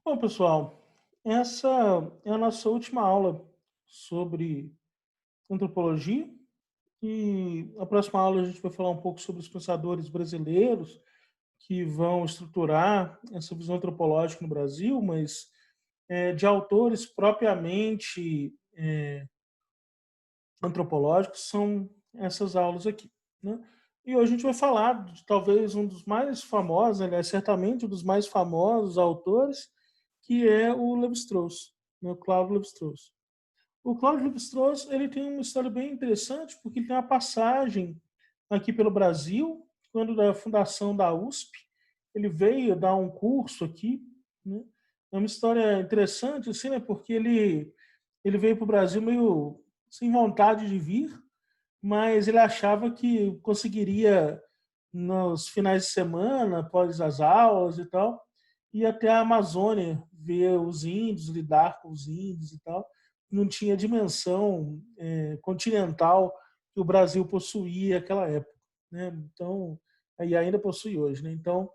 Bom, pessoal, essa é a nossa última aula sobre antropologia e a próxima aula a gente vai falar um pouco sobre os pensadores brasileiros que vão estruturar essa visão antropológica no Brasil, mas de autores propriamente antropológicos são essas aulas aqui, né? E hoje a gente vai falar de talvez um dos mais famosos, aliás, certamente um dos mais famosos autores, que é o Levi-Strauss, né, o Claude Levi-Strauss. O Claude Lévi-Strauss ele tem uma história bem interessante, porque ele tem uma passagem aqui pelo Brasil, quando da fundação da USP, ele veio dar um curso aqui, né? É uma história interessante, assim, né? Porque ele veio para o Brasil meio sem vontade de vir, mas ele achava que conseguiria, nos finais de semana, após as aulas e tal, ir até a Amazônia, ver os índios, lidar com os índios e tal. Não tinha dimensão continental que o Brasil possuía naquela época, né? Então, e ainda possui hoje, né? Então,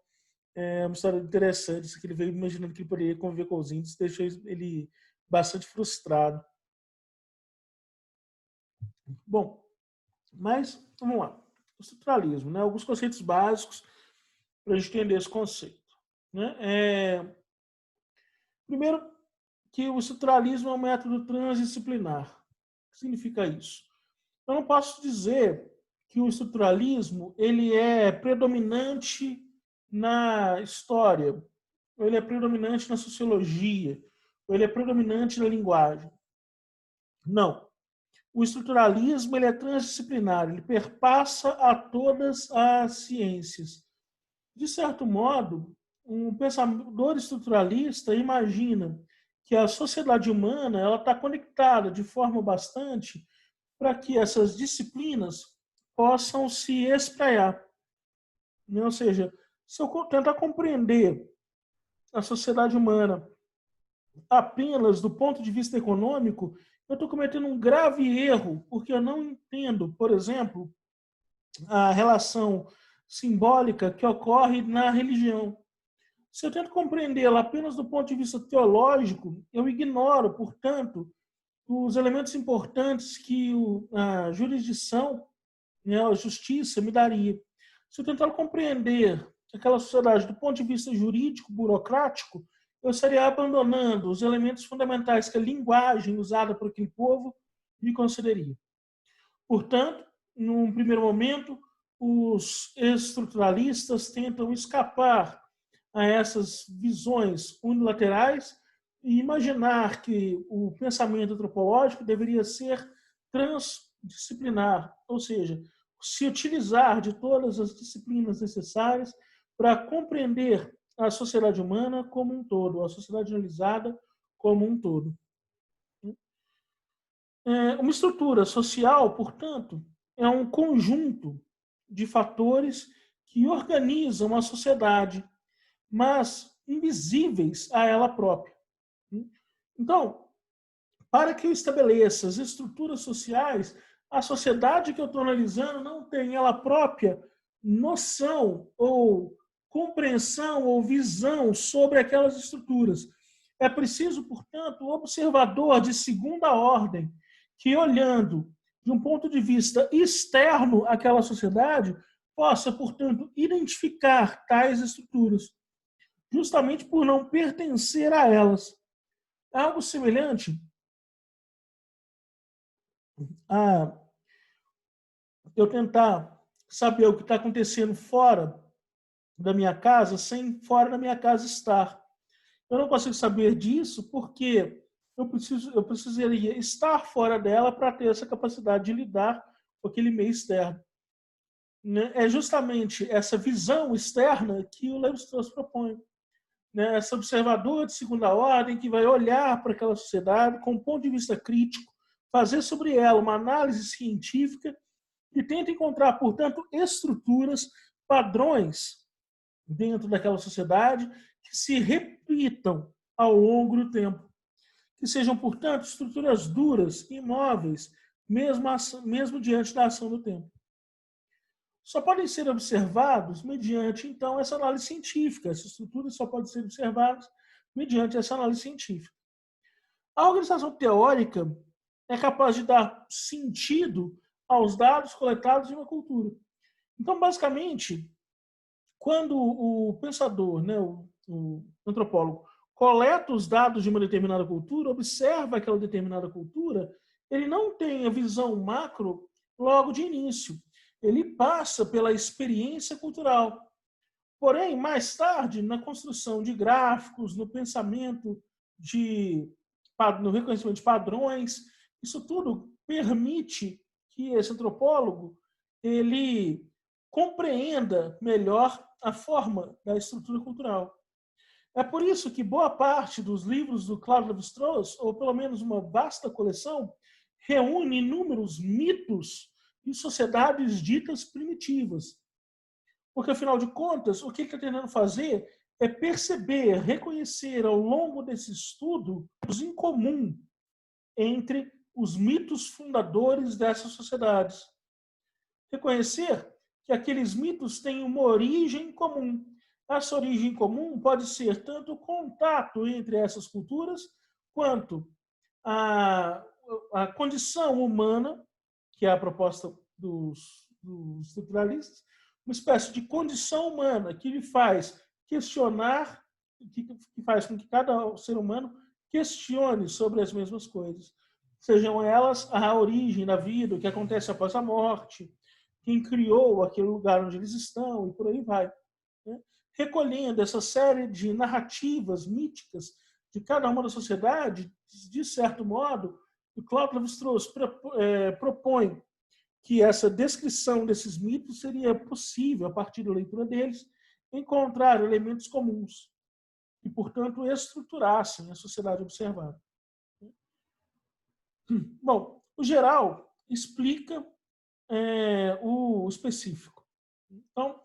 é uma história interessante, isso que ele veio imaginando que ele poderia conviver com os índios, deixou ele bastante frustrado. Bom, mas vamos lá. O estruturalismo, né? Alguns conceitos básicos para a gente entender esse conceito, né? Primeiro, que o estruturalismo é um método transdisciplinar. O que significa isso? Eu não posso dizer que o estruturalismo ele é predominante na história, ou ele é predominante na sociologia, ou ele é predominante na linguagem. Não. O estruturalismo ele é transdisciplinar, ele perpassa a todas as ciências. De certo modo, um pensador estruturalista imagina que a sociedade humana ela está conectada de forma bastante para que essas disciplinas possam se espraiar, né? Ou seja, se eu tentar compreender a sociedade humana apenas do ponto de vista econômico, eu estou cometendo um grave erro, porque eu não entendo, por exemplo, a relação simbólica que ocorre na religião. Se eu tento compreendê-la apenas do ponto de vista teológico, eu ignoro, portanto, os elementos importantes que a jurisdição, né, a justiça me daria. Se eu tentar compreender aquela sociedade do ponto de vista jurídico, burocrático, eu estaria abandonando os elementos fundamentais que a linguagem usada por aquele povo me concederia. Portanto, num primeiro momento, os estruturalistas tentam escapar a essas visões unilaterais e imaginar que o pensamento antropológico deveria ser transdisciplinar, ou seja, se utilizar de todas as disciplinas necessárias para compreender a sociedade humana como um todo, a sociedade analisada como um todo. Uma estrutura social, portanto, é um conjunto de fatores que organizam a sociedade, mas invisíveis a ela própria. Então, para que eu estabeleça as estruturas sociais, a sociedade que eu estou analisando não tem ela própria noção ou compreensão ou visão sobre aquelas estruturas. É preciso, portanto, um observador de segunda ordem que, olhando de um ponto de vista externo àquela sociedade, possa, portanto, identificar tais estruturas, justamente por não pertencer a elas. Algo semelhante a eu tentar saber o que está acontecendo fora da minha casa sem fora da minha casa estar. Eu não consigo saber disso porque eu precisaria estar fora dela para ter essa capacidade de lidar com aquele meio externo. Né? É justamente essa visão externa que o Levi-Strauss propõe. Né? Esse observador de segunda ordem que vai olhar para aquela sociedade com um ponto de vista crítico, fazer sobre ela uma análise científica e tenta encontrar, portanto, estruturas, padrões dentro daquela sociedade que se repitam ao longo do tempo. Que sejam, portanto, estruturas duras, imóveis, mesmo diante da ação do tempo. Só podem ser observados mediante, então, essa análise científica. Essas estruturas só podem ser observadas mediante essa análise científica. A organização teórica é capaz de dar sentido aos dados coletados em uma cultura. Então, basicamente, quando o pensador, né, o antropólogo, coleta os dados de uma determinada cultura, observa aquela determinada cultura, ele não tem a visão macro logo de início. Ele passa pela experiência cultural. Porém, mais tarde, na construção de gráficos, no pensamento no reconhecimento de padrões, isso tudo permite que esse antropólogo ele compreenda melhor a forma da estrutura cultural. É por isso que boa parte dos livros do Claude Lévi-Strauss, ou pelo menos uma vasta coleção, reúne inúmeros mitos de sociedades ditas primitivas. Porque, afinal de contas, o que ele está tentando fazer é perceber, reconhecer ao longo desse estudo os em comum entre os mitos fundadores dessas sociedades. Reconhecer que aqueles mitos têm uma origem comum. Essa origem comum pode ser tanto o contato entre essas culturas, quanto a condição humana, que é a proposta dos estruturalistas, uma espécie de condição humana que lhe faz questionar, que faz com que cada ser humano questione sobre as mesmas coisas. Sejam elas a origem da vida, o que acontece após a morte, quem criou aquele lugar onde eles estão, e por aí vai. Né? Recolhendo essa série de narrativas míticas de cada uma da sociedade, de certo modo, o Claude Lévi-Strauss propõe que essa descrição desses mitos seria possível, a partir da leitura deles, encontrar elementos comuns e, portanto, estruturassem a sociedade observada. Bom, o geral explica o específico. Então,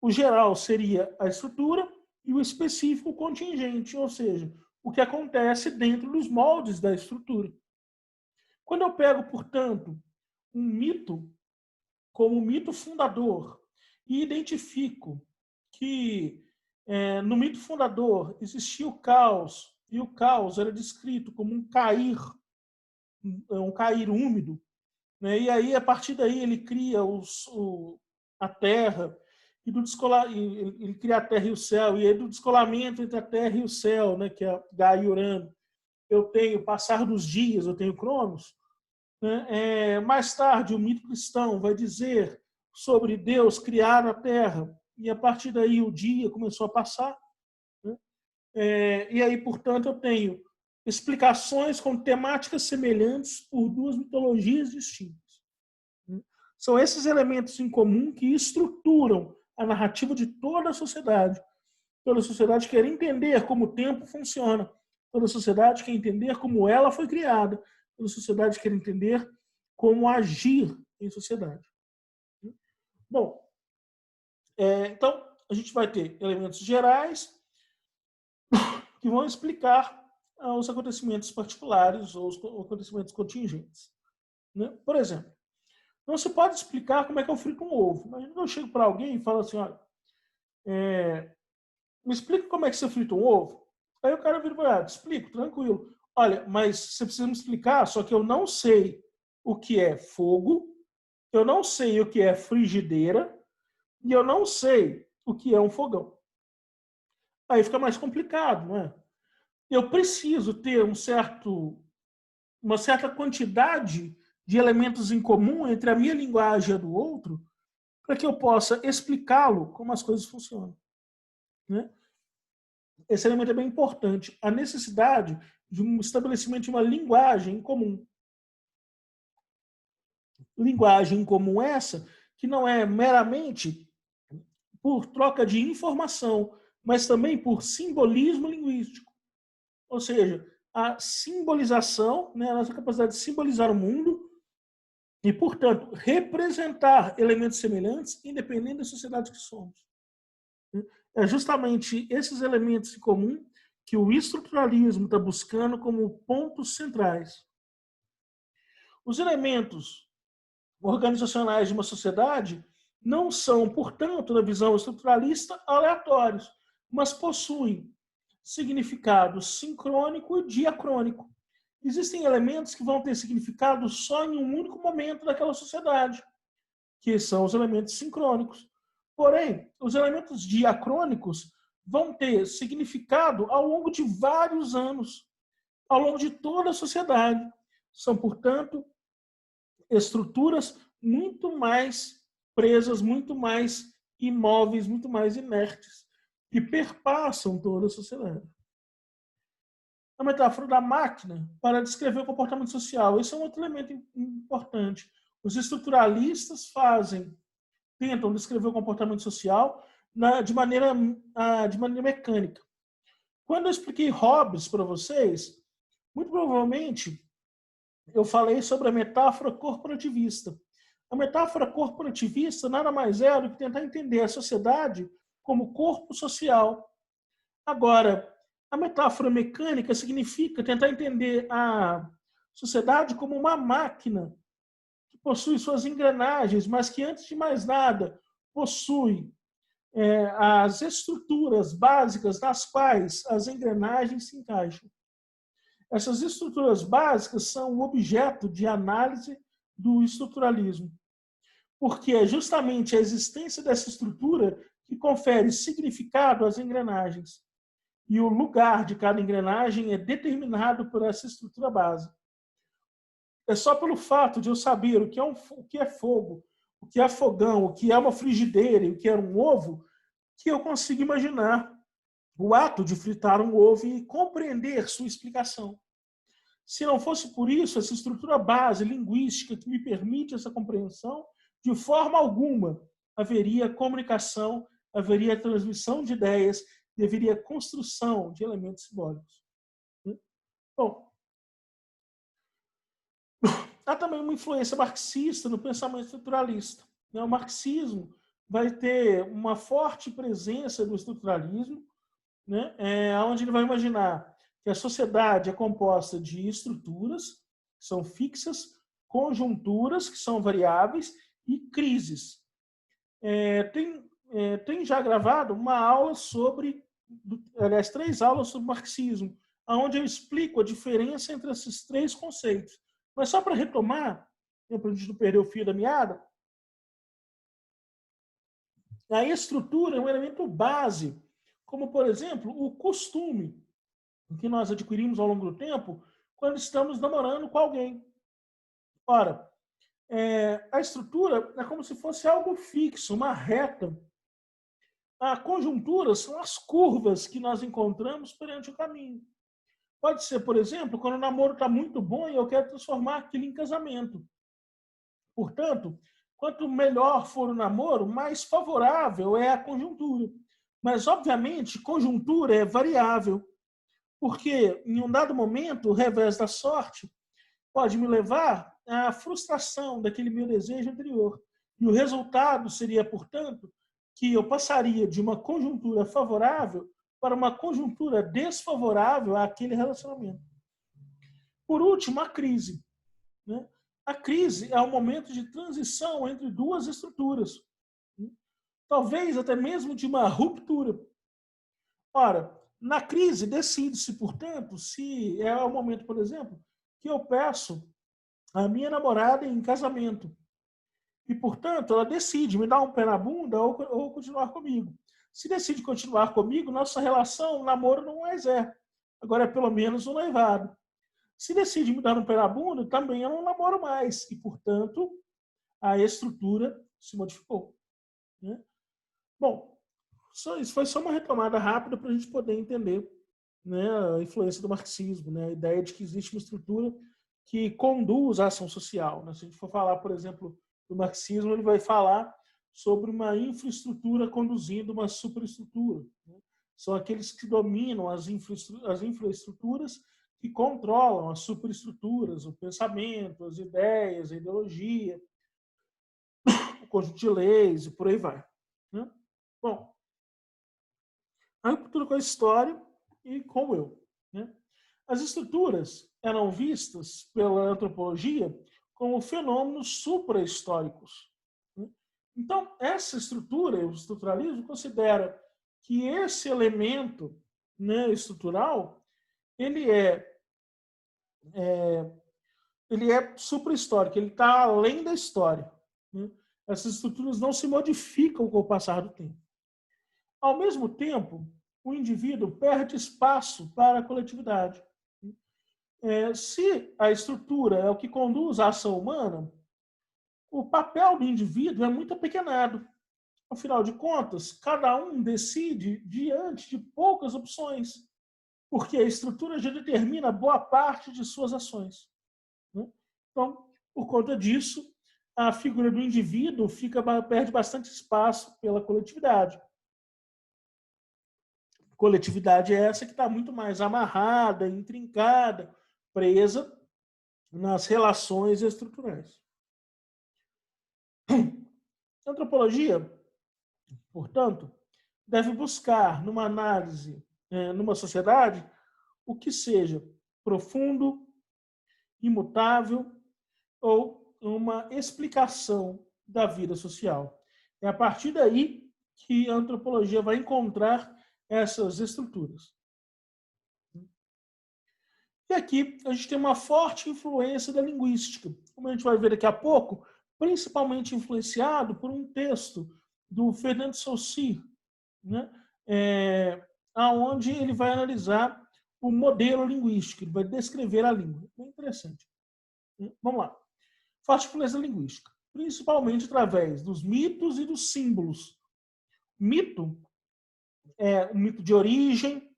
o geral seria a estrutura e o específico o contingente, ou seja, o que acontece dentro dos moldes da estrutura. Quando eu pego, portanto, um mito como mito fundador e identifico que no mito fundador existia o caos, e o caos era descrito como um cair úmido, né? E aí, a partir daí, ele cria a Terra, e ele cria a Terra e o céu, e aí do descolamento entre a Terra e o céu, né, que é Gaia e Urano, eu tenho passar dos dias, eu tenho Cronos. Né? Mais tarde, o mito cristão vai dizer sobre Deus criar a Terra, e a partir daí o dia começou a passar. Né? E aí, portanto, eu tenho explicações com temáticas semelhantes por duas mitologias distintas. Né? São esses elementos em comum que estruturam a narrativa de toda a sociedade. Toda a sociedade quer entender como o tempo funciona. Toda a sociedade quer entender como ela foi criada. Toda a sociedade quer entender como agir em sociedade. Bom, então a gente vai ter elementos gerais que vão explicar os acontecimentos particulares ou os acontecimentos contingentes. Né? Por exemplo, não se pode explicar como é que eu frito um ovo. Imagina que eu chego para alguém e falo assim, olha, me explica como é que você frita um ovo. Aí o cara vira para mim, explico, tranquilo. Olha, mas você precisa me explicar, só que eu não sei o que é fogo, eu não sei o que é frigideira e eu não sei o que é um fogão. Aí fica mais complicado, não é? Eu preciso ter uma certa quantidade de elementos em comum entre a minha linguagem e a do outro para que eu possa explicá-lo como as coisas funcionam. Né? Esse elemento é bem importante. A necessidade de um estabelecimento de uma linguagem comum. Linguagem comum essa que não é meramente por troca de informação, mas também por simbolismo linguístico. Ou seja, a simbolização, né, a nossa capacidade de simbolizar o mundo e, portanto, representar elementos semelhantes, independente da sociedade que somos. É justamente esses elementos em comum que o estruturalismo está buscando como pontos centrais. Os elementos organizacionais de uma sociedade não são, portanto, na visão estruturalista, aleatórios, mas possuem significado sincrônico e diacrônico. Existem elementos que vão ter significado só em um único momento daquela sociedade, que são os elementos sincrônicos. Porém, os elementos diacrônicos vão ter significado ao longo de vários anos, ao longo de toda a sociedade. São, portanto, estruturas muito mais presas, muito mais imóveis, muito mais inertes, que perpassam toda a sociedade. A metáfora da máquina para descrever o comportamento social. Esse é um outro elemento importante. Os estruturalistas tentam descrever o comportamento social de maneira mecânica. Quando eu expliquei Hobbes para vocês, muito provavelmente eu falei sobre a metáfora corporativista. A metáfora corporativista nada mais é do que tentar entender a sociedade como corpo social. Agora, a metáfora mecânica significa tentar entender a sociedade como uma máquina que possui suas engrenagens, mas que, antes de mais nada, possui as estruturas básicas nas quais as engrenagens se encaixam. Essas estruturas básicas são o objeto de análise do estruturalismo, porque é justamente a existência dessa estrutura que confere significado às engrenagens. E o lugar de cada engrenagem é determinado por essa estrutura básica. É só pelo fato de eu saber o que é fogo, o que é fogão, o que é uma frigideira e o que é um ovo, que eu consigo imaginar o ato de fritar um ovo e compreender sua explicação. Se não fosse por isso, essa estrutura base linguística que me permite essa compreensão, de forma alguma haveria comunicação, haveria transmissão de ideias e haveria construção de elementos simbólicos. Bom, há também uma influência marxista no pensamento estruturalista. O marxismo vai ter uma forte presença do estruturalismo, onde ele vai imaginar que a sociedade é composta de estruturas, que são fixas, conjunturas, que são variáveis, e crises. Tem já gravado uma aula aliás, 3 aulas sobre marxismo, onde eu explico a diferença entre esses 3 conceitos. Mas só para retomar, para a gente não perder o fio da meada, a estrutura é um elemento base, como, por exemplo, o costume, que nós adquirimos ao longo do tempo quando estamos namorando com alguém. Ora, a estrutura é como se fosse algo fixo, uma reta. A conjuntura são as curvas que nós encontramos perante o caminho. Pode ser, por exemplo, quando o namoro está muito bom e eu quero transformar aquilo em casamento. Portanto, quanto melhor for o namoro, mais favorável é a conjuntura. Mas, obviamente, conjuntura é variável. Porque, em um dado momento, o revés da sorte pode me levar à frustração daquele meu desejo anterior. E o resultado seria, portanto, que eu passaria de uma conjuntura favorável para uma conjuntura desfavorável àquele relacionamento. Por último, a crise. A crise é um momento de transição entre 2 estruturas. Talvez até mesmo de uma ruptura. Ora, na crise, decide-se, portanto, se é o momento, por exemplo, que eu peço a minha namorada em casamento. E, portanto, ela decide me dar um pé na bunda ou continuar comigo. Se decide continuar comigo, nossa relação, o namoro não mais é. Agora é pelo menos um noivado. Se decide me dar um pé na bunda, também eu não namoro mais. E, portanto, a estrutura se modificou. Bom, isso foi só uma retomada rápida para a gente poder entender a influência do marxismo, a ideia de que existe uma estrutura que conduz à ação social. Se a gente for falar, por exemplo, do marxismo, ele vai falar sobre uma infraestrutura conduzindo uma superestrutura. São aqueles que dominam as infraestruturas que controlam as superestruturas, o pensamento, as ideias, a ideologia, o conjunto de leis e por aí vai. Bom, a ruptura com a história e com o eu. As estruturas eram vistas pela antropologia como fenômenos supra-históricos. Então, essa estrutura, o estruturalismo, considera que esse elemento né, estrutural, ele é, ele é supra-histórico, ele está além da história. Né? Essas estruturas não se modificam com o passar do tempo. Ao mesmo tempo, o indivíduo perde espaço para a coletividade. Se a estrutura é o que conduz à ação humana, o papel do indivíduo é muito apequenado. Afinal de contas, cada um decide diante de poucas opções, porque a estrutura já determina boa parte de suas ações. Né? Então, por conta disso, a figura do indivíduo perde bastante espaço pela coletividade. Coletividade é essa que está muito mais amarrada, intrincada, presa nas relações estruturais. A antropologia, portanto, deve buscar, numa análise, numa sociedade, o que seja profundo, imutável ou uma explicação da vida social. É a partir daí que a antropologia vai encontrar essas estruturas. E aqui a gente tem uma forte influência da linguística, como a gente vai ver daqui a pouco, principalmente influenciado por um texto do Fernando de Saussure, né? Onde ele vai analisar o modelo linguístico, ele vai descrever a língua. Bem interessante. Vamos lá. Forte influência linguística, principalmente através dos mitos e dos símbolos. Mito é o mito de origem,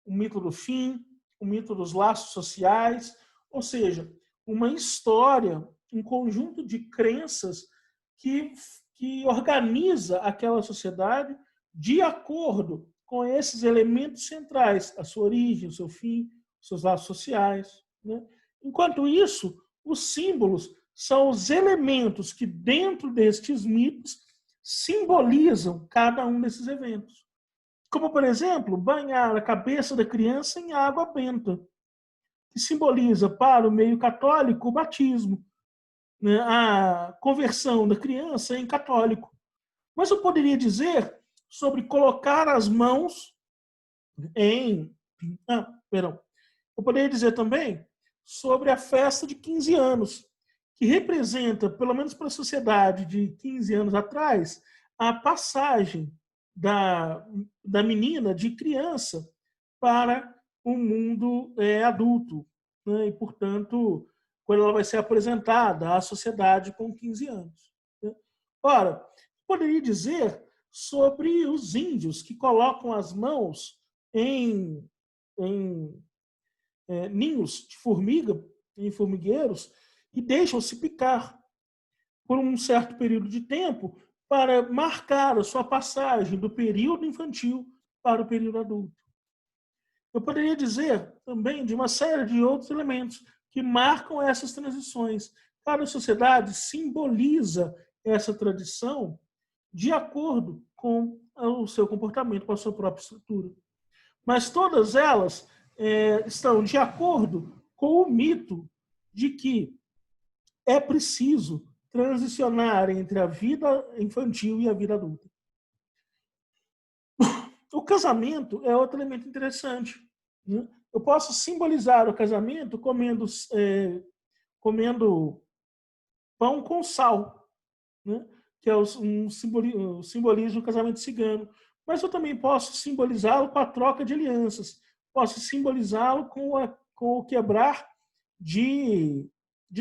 o mito do fim, o mito dos laços sociais, ou seja, uma história, um conjunto de crenças que organiza aquela sociedade de acordo com esses elementos centrais, a sua origem, o seu fim, os seus laços sociais. Né? Enquanto isso, os símbolos são os elementos que, dentro destes mitos, simbolizam cada um desses eventos. Como, por exemplo, banhar a cabeça da criança em água benta, que simboliza para o meio católico o batismo, né, a conversão da criança em católico. Mas eu poderia dizer sobre colocar as mãos em... perdão. Eu poderia dizer também sobre a festa de 15 anos, que representa, pelo menos para a sociedade de 15 anos atrás, a passagem da menina de criança para o mundo adulto. Né? E, portanto, quando ela vai ser apresentada à sociedade com 15 anos. Né? Ora, poderia dizer sobre os índios que colocam as mãos em ninhos de formiga, em formigueiros, e deixam-se picar por um certo período de tempo para marcar a sua passagem do período infantil para o período adulto. Eu poderia dizer também de uma série de outros elementos que marcam essas transições. Cada sociedade simboliza essa tradição de acordo com o seu comportamento, com a sua própria estrutura. Mas todas elas estão de acordo com o mito de que é preciso transicionar entre a vida infantil e a vida adulta. O casamento é outro elemento interessante. Né? Eu posso simbolizar o casamento comendo pão com sal, né? Que é um simbolismo do casamento cigano. Mas eu também posso simbolizá-lo com a troca de alianças. Posso simbolizá-lo com o quebrar de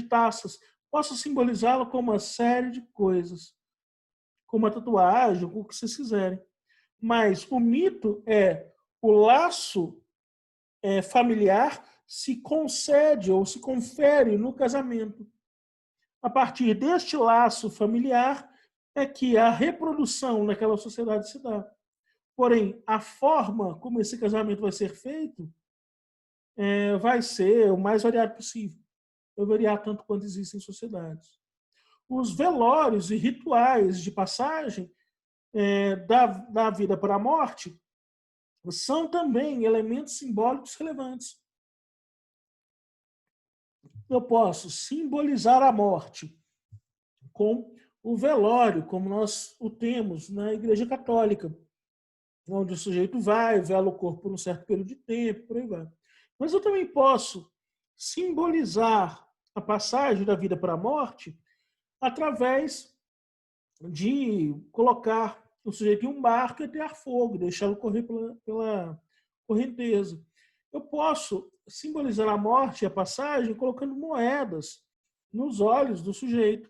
taças. Posso simbolizá-lo com uma série de coisas, com uma tatuagem, com o que vocês quiserem. Mas o mito é o laço familiar se concede ou se confere no casamento. A partir deste laço familiar é que a reprodução naquela sociedade se dá. Porém, a forma como esse casamento vai ser feito vai ser o mais variado possível. Vai variar tanto quanto existem sociedades. Os velórios e rituais de passagem da vida para a morte são também elementos simbólicos relevantes. Eu posso simbolizar a morte com o velório, como nós o temos na Igreja Católica. onde o sujeito vai, vela o corpo por um certo período de tempo, por aí vai. Mas eu também posso simbolizar a passagem da vida para a morte através de colocar o sujeito em um barco e atear fogo, deixá-lo correr pela correnteza. Eu posso simbolizar a morte e a passagem colocando moedas nos olhos do sujeito.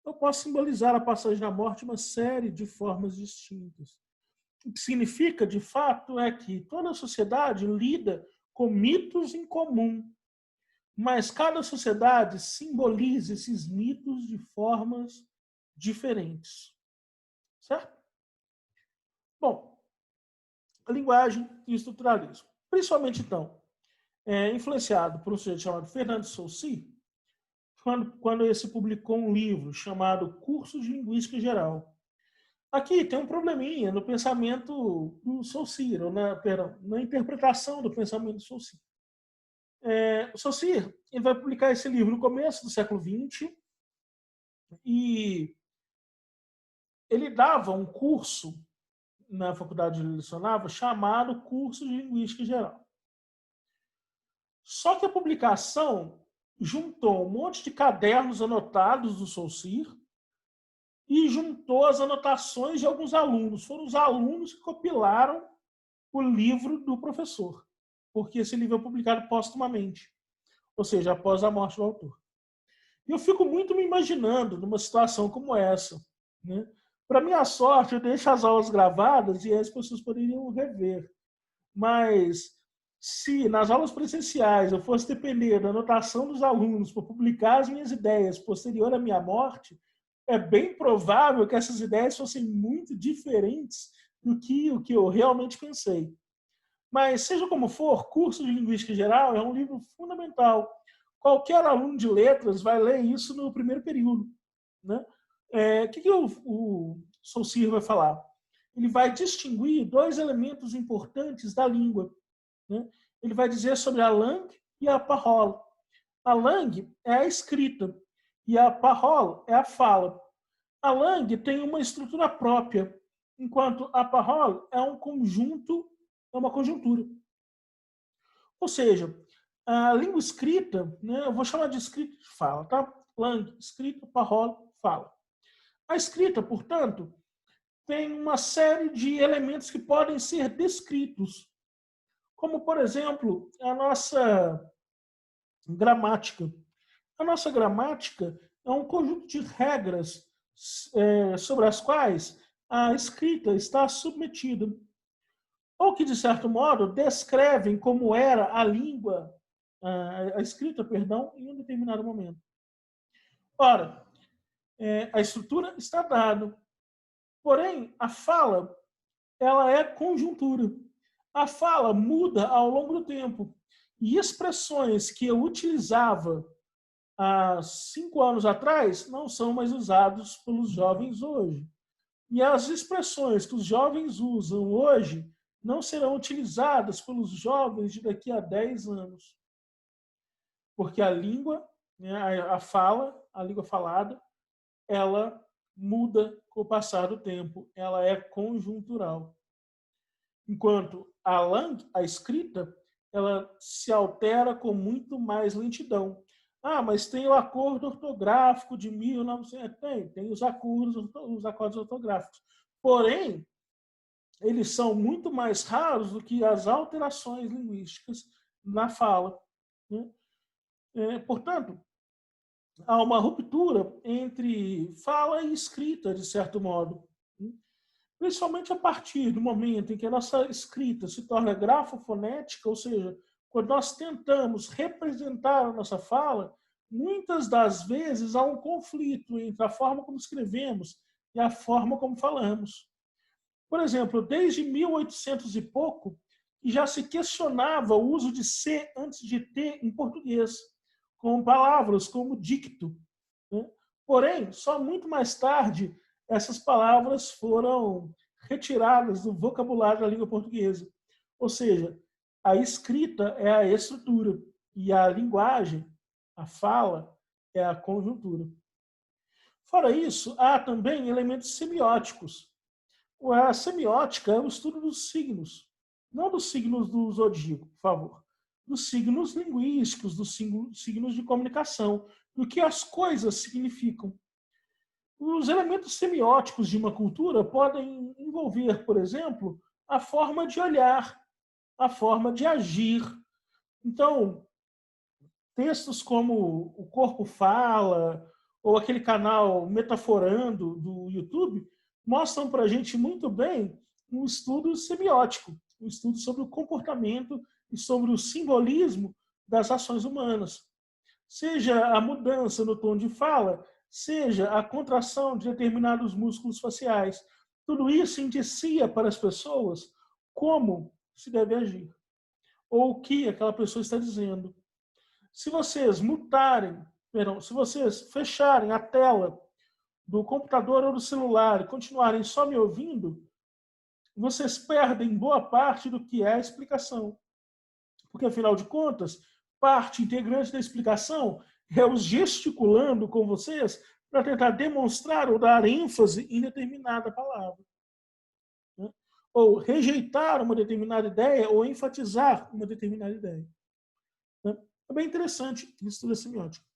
Eu posso simbolizar a passagem da morte de uma série de formas distintas. O que significa, de fato, é que toda sociedade lida com mitos em comum, mas cada sociedade simboliza esses mitos de formas diferentes. Certo? Bom, a linguagem e o estruturalismo. Principalmente, então, influenciado por um sujeito chamado Fernando Saussure, quando esse publicou um livro chamado Curso de Linguística Geral. Aqui tem um probleminha no pensamento do Saussure, ou na interpretação do pensamento do Saussure. O Saussure ele vai publicar esse livro no começo do século XX e ele dava um curso na faculdade onde ele lecionava chamado Curso de Linguística Geral. Só que a publicação juntou um monte de cadernos anotados do Saussure e juntou as anotações de alguns alunos. Foram os alunos que compilaram o livro do professor, porque esse livro é publicado póstumamente, ou seja, após a morte do autor. E eu fico muito me imaginando numa situação como essa. Né? Para minha sorte, eu deixo as aulas gravadas e as pessoas poderiam rever. Mas se nas aulas presenciais eu fosse depender da anotação dos alunos para publicar as minhas ideias posterior à minha morte, é bem provável que essas ideias fossem muito diferentes do que o que eu realmente pensei. Mas, seja como for, Curso de Linguística Geral é um livro fundamental. Qualquer aluno de letras vai ler isso no primeiro período. Né? O que o Saussure vai falar? Ele vai distinguir dois elementos importantes da língua. Né? Ele vai dizer sobre a langue e a parole. A langue é a escrita e a parole é a fala. A langue tem uma estrutura própria, enquanto a parole é um conjunto, é uma conjuntura. Ou seja, a língua escrita, né, eu vou chamar de escrita de fala, tá? Langue, escrita, parole, fala. A escrita, portanto, tem uma série de elementos que podem ser descritos, como, por exemplo, a nossa gramática. A nossa gramática é um conjunto de regras sobre as quais a escrita está submetida, ou que, de certo modo, descrevem como era a língua, a escrita, perdão, em um determinado momento. Ora, a estrutura está dada, porém, a fala ela é conjuntura. A fala muda ao longo do tempo. E expressões que eu utilizava há 5 anos atrás não são mais usadas pelos jovens hoje. E as expressões que os jovens usam hoje não serão utilizadas pelos jovens de daqui a 10 anos. Porque a língua, né, a fala, a língua falada, ela muda com o passar do tempo. Ela é conjuntural. Enquanto a langue, a escrita, ela se altera com muito mais lentidão. Ah, mas tem o acordo ortográfico de 1900. Tem os acordos ortográficos. Porém, eles são muito mais raros do que as alterações linguísticas na fala. Né? Portanto, há uma ruptura entre fala e escrita, de certo modo. Né? Principalmente a partir do momento em que a nossa escrita se torna grafofonética, ou seja, quando nós tentamos representar a nossa fala, muitas das vezes há um conflito entre a forma como escrevemos e a forma como falamos. Por exemplo, desde 1800 e pouco, já se questionava o uso de C antes de T em português, com palavras como dicto. Né? Porém, só muito mais tarde essas palavras foram retiradas do vocabulário da língua portuguesa. Ou seja, a escrita é a estrutura e a linguagem, a fala, é a conjuntura. Fora isso, há também elementos semióticos. A semiótica é o estudo dos signos, não dos signos do zodíaco, por favor, dos signos linguísticos, dos signos de comunicação, do que as coisas significam. Os elementos semióticos de uma cultura podem envolver, por exemplo, a forma de olhar, a forma de agir. Então, textos como O Corpo Fala, ou aquele canal Metaforando do YouTube, mostram para a gente muito bem um estudo semiótico, um estudo sobre o comportamento e sobre o simbolismo das ações humanas. Seja a mudança no tom de fala, seja a contração de determinados músculos faciais. Tudo isso indicia para as pessoas como se deve agir, ou o que aquela pessoa está dizendo. Se vocês mutarem, perdão, se vocês fecharem a tela do computador ou do celular e continuarem só me ouvindo, vocês perdem boa parte do que é a explicação. Porque, afinal de contas, parte integrante da explicação é os gesticulando com vocês para tentar demonstrar ou dar ênfase em determinada palavra. Né? Ou rejeitar uma determinada ideia ou enfatizar uma determinada ideia. Né? É bem interessante o estudo da semiótica.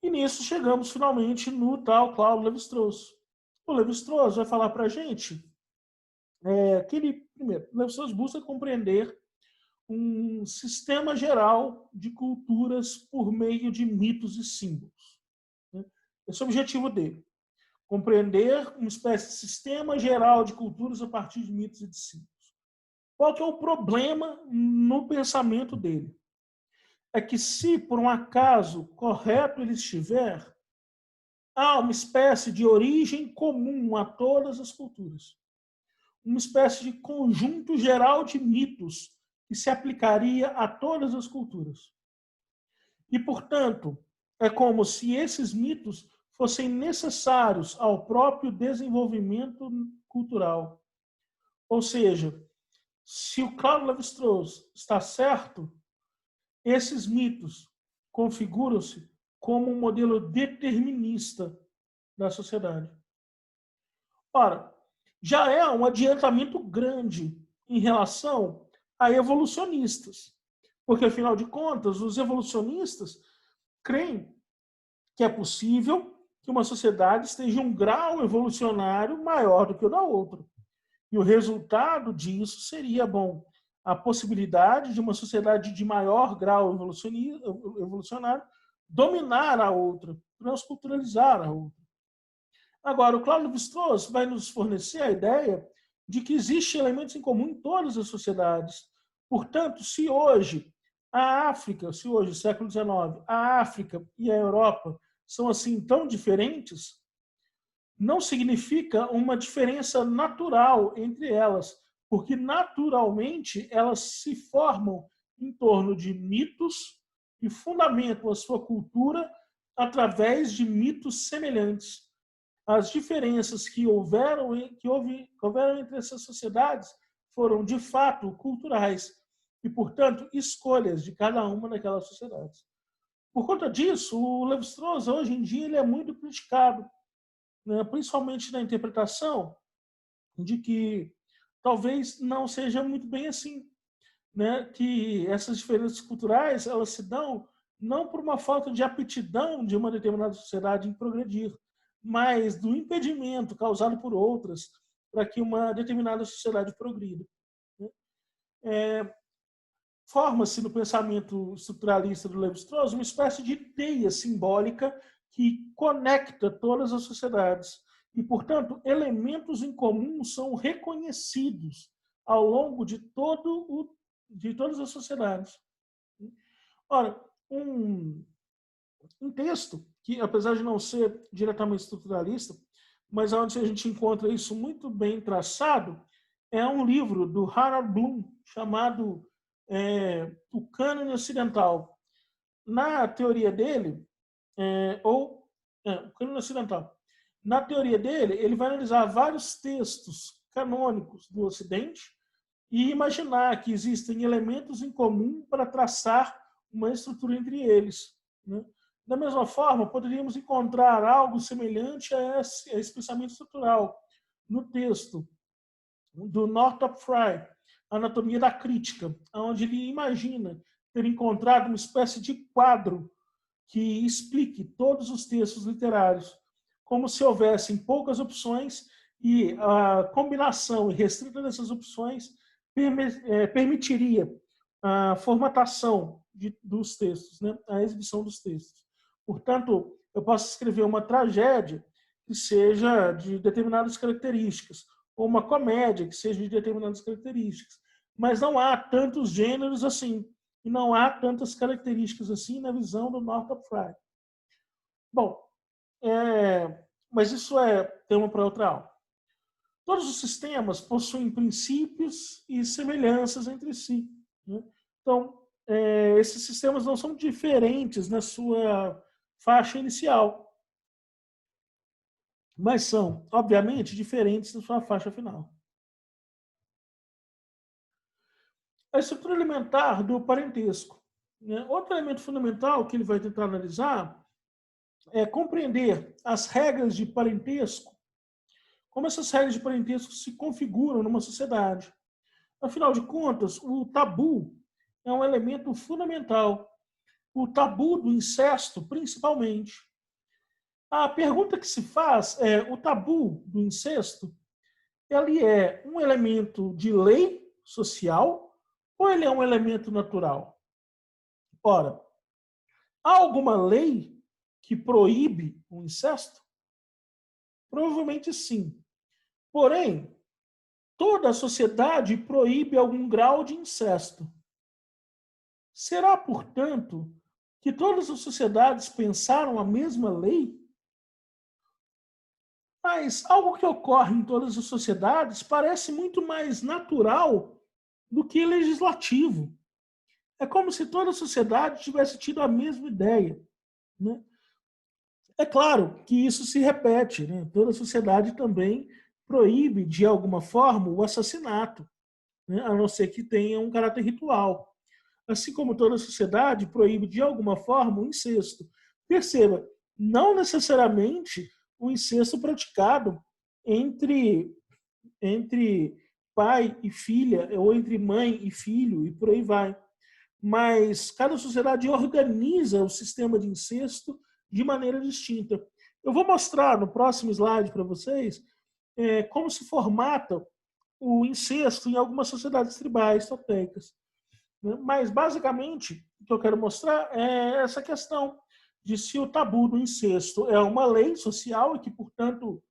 E nisso chegamos finalmente no tal Claude Lévi-Strauss. O Lévi-Strauss vai falar para a gente que ele, primeiro, Lévi-Strauss busca compreender um sistema geral de culturas por meio de mitos e símbolos. Né? Esse é o objetivo dele. Compreender uma espécie de sistema geral de culturas a partir de mitos e de símbolos. Qual que é o problema no pensamento dele? É que se, por um acaso correto ele estiver, há uma espécie de origem comum a todas as culturas. Uma espécie de conjunto geral de mitos que se aplicaria a todas as culturas. E, portanto, é como se esses mitos fossem necessários ao próprio desenvolvimento cultural. Ou seja, se o Claude Lévi-Strauss está certo, esses mitos configuram-se como um modelo determinista da sociedade. Ora, já é um adiantamento grande em relação a evolucionistas. Porque, afinal de contas, os evolucionistas creem que é possível que uma sociedade esteja em um grau evolucionário maior do que o da outra. E o resultado disso seria, bom, a possibilidade de uma sociedade de maior grau evolucionário dominar a outra, transculturalizar a outra. Agora, o Claude Lévi-Strauss vai nos fornecer a ideia de que existem elementos em comum em todas as sociedades. Portanto, se hoje a África, se hoje, século XIX, a África e a Europa são assim tão diferentes, não significa uma diferença natural entre elas, porque naturalmente elas se formam em torno de mitos e fundamentam a sua cultura através de mitos semelhantes. As diferenças que houveram entre essas sociedades foram, de fato, culturais e, portanto, escolhas de cada uma daquelas sociedades. Por conta disso, o Lévi-Strauss, hoje em dia, ele é muito criticado, né, principalmente na interpretação de que talvez não seja muito bem assim, né, que essas diferenças culturais elas se dão não por uma falta de aptidão de uma determinada sociedade em progredir, mas do impedimento causado por outras para que uma determinada sociedade progrida. Forma-se no pensamento estruturalista do Lévi-Strauss uma espécie de teia simbólica que conecta todas as sociedades. E, portanto, elementos em comum são reconhecidos ao longo de todas as sociedades. Ora, um texto que, apesar de não ser diretamente estruturalista, mas onde a gente encontra isso muito bem traçado, é um livro do Harold Bloom, chamado O Cânone Ocidental. Na teoria dele, o Cânone Ocidental. Na teoria dele, ele vai analisar vários textos canônicos do Ocidente e imaginar que existem elementos em comum para traçar uma estrutura entre eles. Né? Da mesma forma, poderíamos encontrar algo semelhante a esse pensamento estrutural no texto do Northrop Frye, Anatomia da Crítica, onde ele imagina ter encontrado uma espécie de quadro que explique todos os textos literários, como se houvessem poucas opções e a combinação restrita dessas opções permitiria a formatação dos textos, né? A exibição dos textos. Portanto, eu posso escrever uma tragédia que seja de determinadas características, ou uma comédia que seja de determinadas características, mas não há tantos gêneros assim, e não há tantas características assim na visão do Northrop Frye. Bom, mas isso é tema para outra aula. Todos os sistemas possuem princípios e semelhanças entre si, né? Então, esses sistemas não são diferentes na sua faixa inicial, mas são, obviamente, diferentes na sua faixa final. A estrutura elementar do parentesco, né? Outro elemento fundamental que ele vai tentar analisar é compreender as regras de parentesco, como essas regras de parentesco se configuram numa sociedade. Afinal de contas, o tabu é um elemento fundamental. O tabu do incesto, principalmente. A pergunta que se faz é: o tabu do incesto, ele é um elemento de lei social ou ele é um elemento natural? Ora, há alguma lei que proíbe o incesto? Provavelmente sim. Porém, toda a sociedade proíbe algum grau de incesto. Será, portanto, que todas as sociedades pensaram a mesma lei? Mas algo que ocorre em todas as sociedades parece muito mais natural do que legislativo. É como se toda a sociedade tivesse tido a mesma ideia, né? É claro que isso se repete, né? Toda a sociedade também proíbe, de alguma forma, o assassinato, né? A não ser que tenha um caráter ritual. Assim como toda a sociedade proíbe, de alguma forma, o incesto. Perceba, não necessariamente o incesto praticado entre, entre pai e filha, ou entre mãe e filho, e por aí vai. Mas cada sociedade organiza o sistema de incesto de maneira distinta. Eu vou mostrar no próximo slide para vocês como se formata o incesto em algumas sociedades tribais toteicas. Mas, basicamente, o que eu quero mostrar é essa questão de se o tabu do incesto é uma lei social e que, portanto,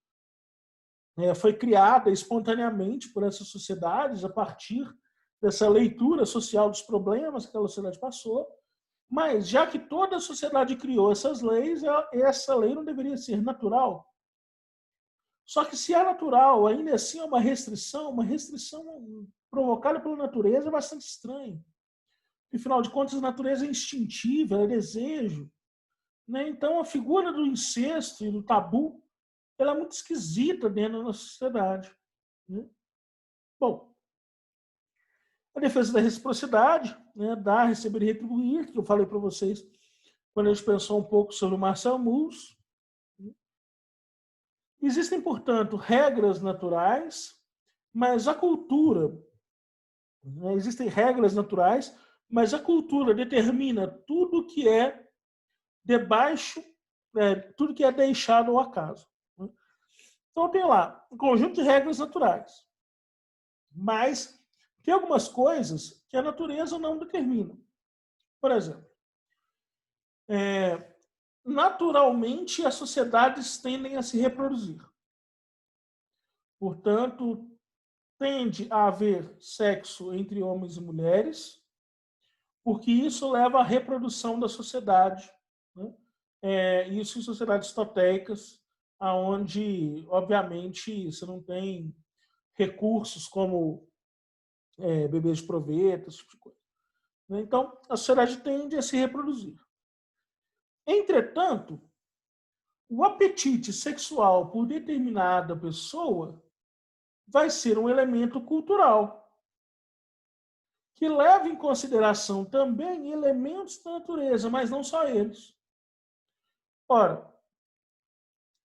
foi criada espontaneamente por essas sociedades a partir dessa leitura social dos problemas que aquela sociedade passou. Mas, já que toda a sociedade criou essas leis, essa lei não deveria ser natural. Só que, se é natural, ainda assim é uma restrição provocada pela natureza é bastante estranha. Afinal de contas, a natureza é instintiva, é desejo. Né? Então, a figura do incesto e do tabu ela é muito esquisita dentro da nossa sociedade. Né? Bom, a defesa da reciprocidade, né? Dar, receber e retribuir, que eu falei para vocês quando a gente pensou um pouco sobre o Marcel Mauss. Né? Existem, portanto, regras naturais, mas a cultura, né? Existem regras naturais, mas a cultura determina tudo que é debaixo, tudo que é deixado ao acaso. Né? Então, tem lá um conjunto de regras naturais, mas tem algumas coisas que a natureza não determina. Por exemplo, naturalmente as sociedades tendem a se reproduzir. Portanto, tende a haver sexo entre homens e mulheres, porque isso leva à reprodução da sociedade. Né? Isso em sociedades toteicas, onde, obviamente, você não tem recursos como bebês de proveta, esse tipo de coisa. Então, a sociedade tende a se reproduzir. Entretanto, o apetite sexual por determinada pessoa vai ser um elemento cultural, que leva em consideração também elementos da natureza, mas não só eles. Ora,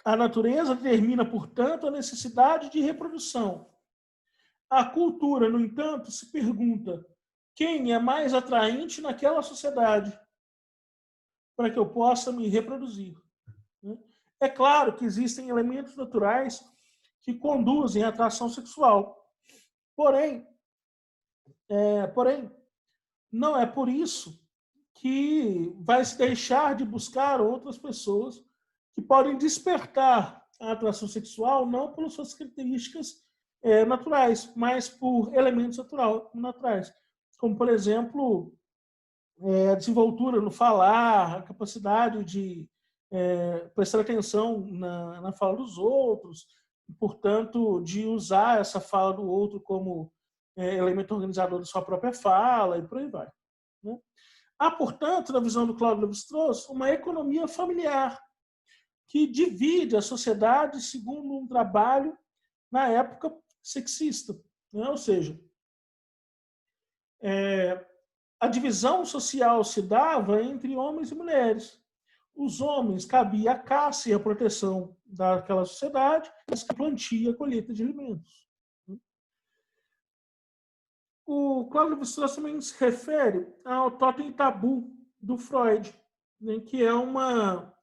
A natureza determina, portanto, a necessidade de reprodução. A cultura, no entanto, se pergunta quem é mais atraente naquela sociedade para que eu possa me reproduzir. É claro que existem elementos naturais que conduzem à atração sexual. Porém, porém, não é por isso que vai se deixar de buscar outras pessoas que podem despertar a atração sexual não pelas suas características naturais, mas por elementos naturais, como, por exemplo, a desenvoltura no falar, a capacidade de prestar atenção na fala dos outros, e, portanto, de usar essa fala do outro como elemento organizador da sua própria fala, e por aí vai. Né? Há, portanto, na visão do Claude Lévi-Strauss, uma economia familiar que divide a sociedade segundo um trabalho, na época, sexista. Né? Ou seja, a divisão social se dava entre homens e mulheres. Os homens cabia a caça e a proteção daquela sociedade, mas que plantia e a colheita de alimentos. O Claude Lévi-Strauss também se refere ao totem tabu do Freud, né, que é uma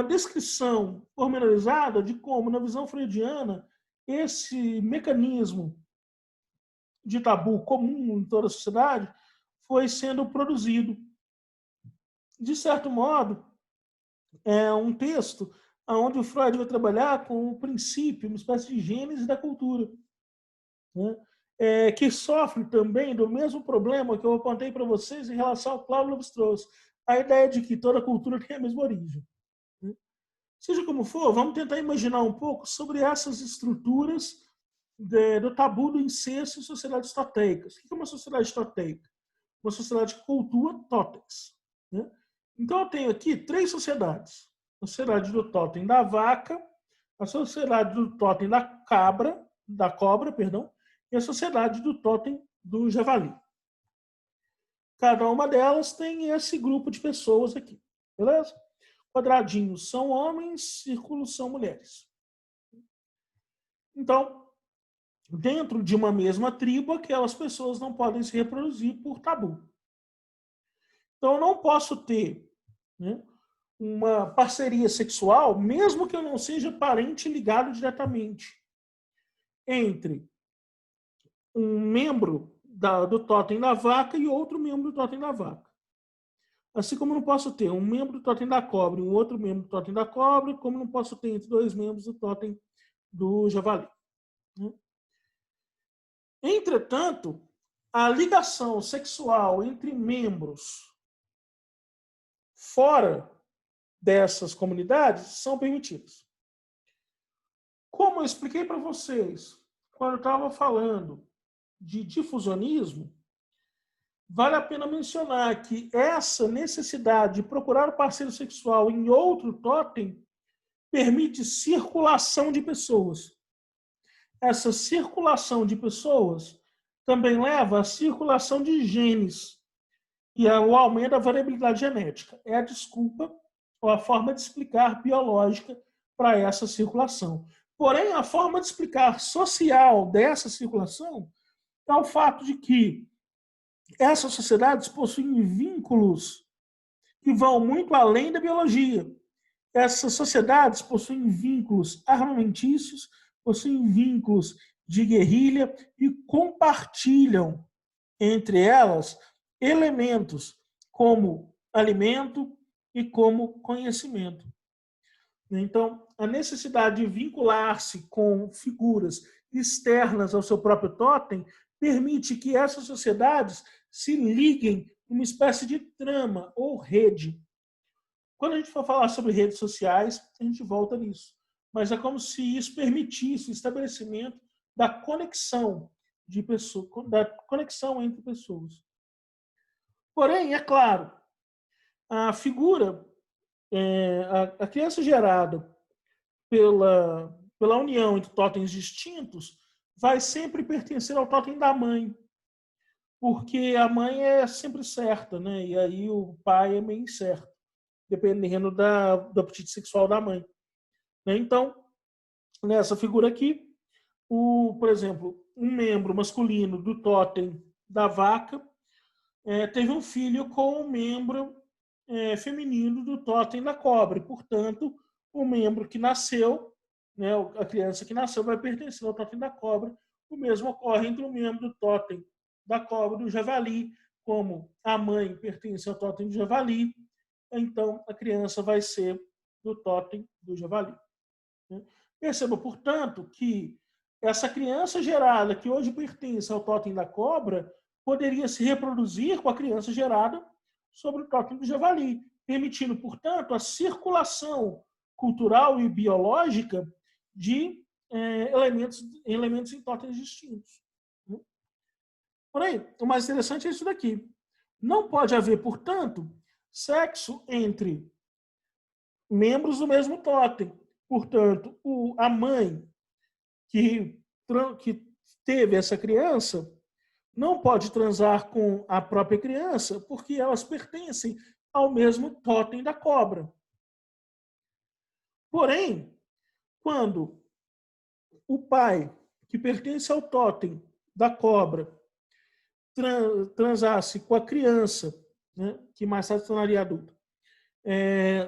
descrição pormenorizada de como, na visão freudiana, esse mecanismo de tabu comum em toda a sociedade foi sendo produzido. De certo modo, é um texto onde o Freud vai trabalhar com o princípio, uma espécie de gênese da cultura, né? Que sofre também do mesmo problema que eu apontei para vocês em relação ao Claude Lévi-Strauss, a ideia de que toda cultura tem a mesma origem. Né? Seja como for, vamos tentar imaginar um pouco sobre essas estruturas do tabu do incesto em sociedades toteicas. O que é uma sociedade toteica? Uma sociedade que cultua totens. Né? Então, eu tenho aqui 3 sociedades. A sociedade do totem da vaca, a sociedade do totem da cobra, perdão, e a sociedade do totem do javali. Cada uma delas tem esse grupo de pessoas aqui, beleza? Quadradinhos são homens, círculos são mulheres. Então, dentro de uma mesma tribo, aquelas pessoas não podem se reproduzir por tabu. Então, eu não posso ter, né, uma parceria sexual, mesmo que eu não seja parente ligado diretamente, entre um membro do totem da vaca e outro membro do totem da vaca. Assim como não posso ter um membro do totem da cobra e um outro membro do totem da cobra, como não posso ter entre 2 membros do totem do javali. Entretanto, a ligação sexual entre membros fora dessas comunidades são permitidas. Como eu expliquei para vocês quando eu estava falando de difusionismo, vale a pena mencionar que essa necessidade de procurar o parceiro sexual em outro totem permite circulação de pessoas. Essa circulação de pessoas também leva à circulação de genes e ao aumento da variabilidade genética. É a desculpa ou a forma de explicar biológica para essa circulação. Porém, a forma de explicar social dessa circulação é o fato de que essas sociedades possuem vínculos que vão muito além da biologia. Essas sociedades possuem vínculos armamentícios, possuem vínculos de guerrilha e compartilham entre elas elementos como alimento e como conhecimento. Então, a necessidade de vincular-se com figuras externas ao seu próprio totem permite que essas sociedades se liguem numa espécie de trama ou rede. Quando a gente for falar sobre redes sociais, a gente volta nisso. Mas é como se isso permitisse o estabelecimento da conexão de pessoas, da conexão entre pessoas. Porém, é claro, a figura, a criança gerada pela união entre totens distintos vai sempre pertencer ao totem da mãe, porque a mãe é sempre certa, né? E aí o pai é meio incerto, dependendo do apetite sexual da mãe. né? Então, nessa figura aqui, por exemplo, um membro masculino do totem da vaca teve um filho com um membro feminino do totem da cobra. E, portanto, o membro que nasceu, né, a criança que nasceu, vai pertencer ao totem da cobra. O mesmo ocorre entre o membro do totem da cobra e do javali. Como a mãe pertence ao totem do javali, então a criança vai ser do totem do javali. Perceba, portanto, que essa criança gerada, que hoje pertence ao totem da cobra, poderia se reproduzir com a criança gerada sobre o totem do javali, permitindo, portanto, a circulação cultural e biológica de elementos em totens distintos. Porém, o mais interessante é isso daqui. Não pode haver, portanto, sexo entre membros do mesmo totem. Portanto, a mãe que teve essa criança não pode transar com a própria criança porque elas pertencem ao mesmo totem da cobra. Porém, quando o pai, que pertence ao totem da cobra, transasse com a criança, né, que mais tarde tornaria adulta,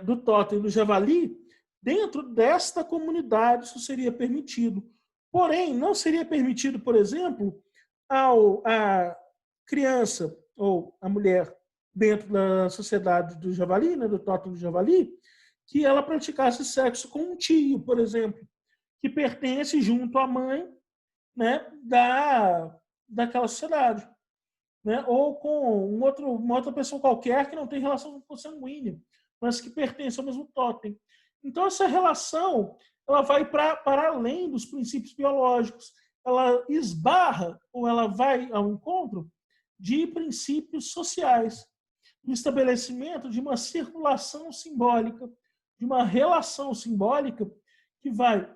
do totem do javali, dentro desta comunidade isso seria permitido. Porém, não seria permitido, por exemplo, a criança ou a mulher dentro da sociedade do javali, né, do totem do javali, que ela praticasse sexo com um tio, por exemplo, que pertence junto à mãe, né, daquela sociedade. Né, ou com uma outra pessoa qualquer que não tem relação consanguínea, mas que pertence ao mesmo totem. Então, essa relação ela vai para além dos princípios biológicos. Ela esbarra ou ela vai ao encontro de princípios sociais, do estabelecimento de uma circulação simbólica, de uma relação simbólica que vai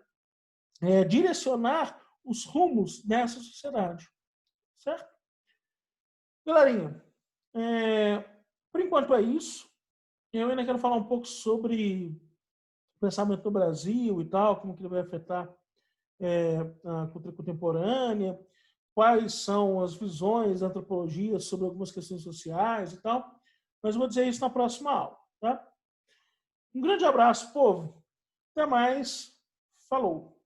direcionar os rumos dessa sociedade. Certo? Galerinha, por enquanto é isso. Eu ainda quero falar um pouco sobre o pensamento do Brasil e tal, como que ele vai afetar a cultura contemporânea, quais são as visões da antropologia sobre algumas questões sociais e tal. Mas eu vou dizer isso na próxima aula. Tá? Um grande abraço, povo. Até mais. Falou.